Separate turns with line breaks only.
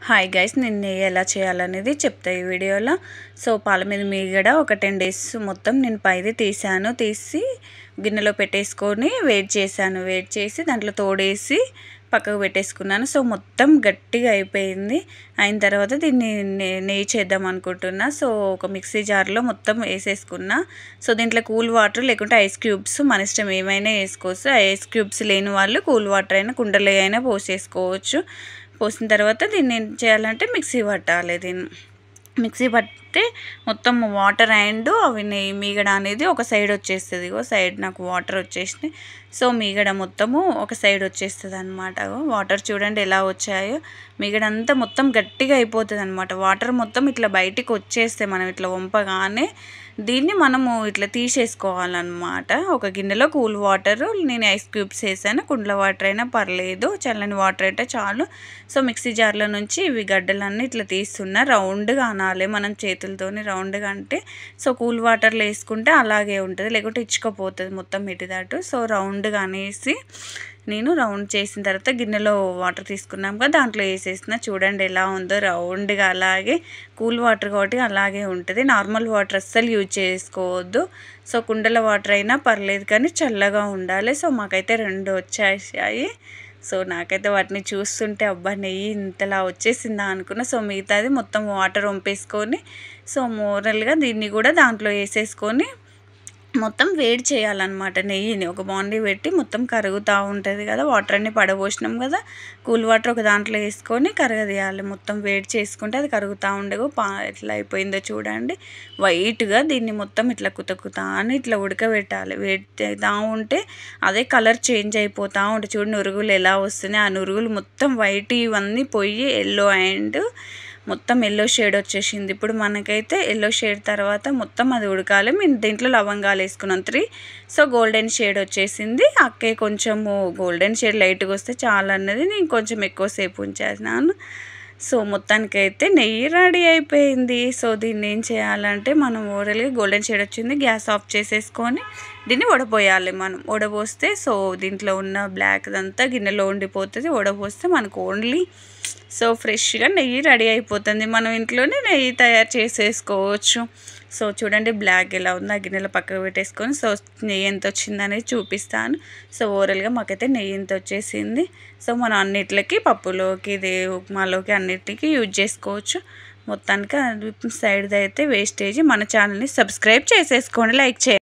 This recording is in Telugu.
హాయ్ గైస్, నేను నెయ్యి ఎలా చేయాలనేది చెప్తా ఈ వీడియోలో. సో పాల మీద మీగడ ఒక 10 days మొత్తం నేను పైది తీసి గిన్నెలో పెట్టేసుకొని వేడి చేసి దాంట్లో తోడేసి పక్కకు పెట్టేసుకున్నాను. సో మొత్తం గట్టిగా అయిపోయింది. అయిన తర్వాత దీన్ని నెయ్యి చేద్దాం అనుకుంటున్నా. సో ఒక మిక్సీ జార్లో మొత్తం వేసేసుకున్నా. సో దీంట్లో కూల్ వాటర్ లేకుంటే ఐస్ క్యూబ్స్ మన ఇష్టం ఏమైనా వేసుకోవచ్చు. ఐస్ క్యూబ్స్ లేని వాళ్ళు కూల్ వాటర్ అయినా కుండలో అయినా పోసేసుకోవచ్చు. పోసిన తర్వాత దీన్ని ఏం చేయాలంటే మిక్సీ పట్టాలి. దీన్ని మిక్సీ పట్టి మొత్తం వాటర్ అండ్ అవి నెయ్యి మీగడ అనేది ఒక సైడ్ వచ్చేస్తుంది. ఇగో సైడ్ నాకు వాటర్ వచ్చేసినాయి. సో మీగడ మొత్తము ఒక సైడ్ వచ్చేస్తుంది అనమాట. వాటర్ చూడండి ఎలా వచ్చాయో. మీగడ అంతా మొత్తం గట్టిగా అయిపోతుంది అనమాట. వాటర్ మొత్తం ఇట్లా బయటికి వచ్చేస్తే మనం ఇట్లా వంపగానే దీన్ని మనము ఇట్లా తీసేసుకోవాలన్నమాట. ఒక గిన్నెలో కూల్ వాటర్, నేను ఐస్ క్యూబ్స్ వేసాను. కుండల వాటర్ అయినా పర్లేదు, చల్లని వాటర్ అయితే చాలు. సో మిక్సీ జార్లో నుంచి ఇవి గడ్డలన్నీ ఇట్లా తీస్తున్నా. రౌండ్గా అనాలి మనం చేతులతోని, రౌండ్గా అంటే. సో కూల్ వాటర్లో వేసుకుంటే అలాగే ఉంటుంది, లేకుంటే ఇచ్చుకపోతుంది మొత్తం ఇటు దాటు. సో రౌండ్గా అనేసి నేను రౌండ్ చేసిన తర్వాత గిన్నెలో వాటర్ తీసుకున్నాం కదా, దాంట్లో వేసేసిన. చూడండి ఎలా ఉందో, రౌండ్గా. అలాగే కూల్ వాటర్ కాబట్టి అలాగే ఉంటుంది. నార్మల్ వాటర్ అస్సలు యూజ్ చేసుకోవద్దు. సో కుండల వాటర్ అయినా పర్లేదు కానీ చల్లగా ఉండాలి. సో మాకైతే 2 వచ్చాయి. సో నాకైతే వాటిని చూస్తుంటే అబ్బా నెయ్యి ఇంతలా వచ్చేసిందా అనుకున్నా. సో మిగతాది మొత్తం వాటర్ వంపేసుకొని సో మోరల్గా దీన్ని కూడా దాంట్లో వేసేసుకొని మొత్తం వేడి చేయాలన్నమాట. నెయ్యిని ఒక బాండీ పెట్టి మొత్తం కరుగుతూ ఉంటుంది కదా, వాటర్ అన్నీ పడబోసినాం కదా, కూల్ వాటర్ ఒక దాంట్లో వేసుకొని కరగదీయాలి. మొత్తం వేడి చేసుకుంటే అది కరుగుతూ ఉండదు. ఎట్లా అయిపోయిందో చూడండి వైట్గా. దీన్ని మొత్తం ఇట్లా కుతకుతా అని ఇట్లా ఉడకబెట్టాలి. వేడితా ఉంటే అదే కలర్ చేంజ్ అయిపోతూ ఉంటుంది. చూడండి నురుగులు ఎలా వస్తున్నాయి. ఆ నురుగులు మొత్తం వైట్ ఇవన్నీ పోయి ఎల్లో అండ్ మొత్తం ఎల్లో షేడ్ వచ్చేసింది. ఇప్పుడు మనకైతే ఎల్లో షేడ్ తర్వాత మొత్తం అది ఉడకాలి. మేము దీంట్లో లవంగాలు వేసుకున్నాం 3. సో గోల్డెన్ షేడ్ వచ్చేసింది. అక్కే కొంచెము గోల్డెన్ షేడ్ లైట్గా వస్తే చాలా అన్నది నేను కొంచెం ఎక్కువసేపు ఉంచేసినాను. సో మొత్తానికైతే నెయ్యి రెడీ అయిపోయింది. సో దీన్ని ఏం చేయాలంటే మనం ఓరల్గా గోల్డెన్ షేడ్ వచ్చింది, గ్యాస్ ఆఫ్ చేసేసుకొని దీన్ని వడపోయాలి. మనం వడపోస్తే సో దీంట్లో ఉన్న బ్లాక్ అంతా గిన్నెలో ఉండిపోతుంది. వడపోస్తే మనకు ఓన్లీ సో ఫ్రెష్గా నెయ్యి రెడీ అయిపోతుంది. మనం ఇంట్లోనే నెయ్యి తయారు చేసేసుకోవచ్చు. సో చూడండి బ్లాక్ ఎలా ఉంది. ఆ గిన్నెలో పక్కకు పెట్టేసుకొని సో నెయ్యి ఎంత వచ్చిందనేది చూపిస్తాను. సో ఓవరాల్గా మాకైతే నెయ్యి ఎంత వచ్చేసింది. సో మనం అన్నిట్లకి, పప్పులోకి, ఇది ఉప్మాలోకి అన్నిటికీ యూజ్ చేసుకోవచ్చు. మొత్తానికి సైడ్ది అయితే వేస్టేజ్. మన ఛానల్ని సబ్స్క్రైబ్ చేసేసుకోండి, లైక్ చేయండి.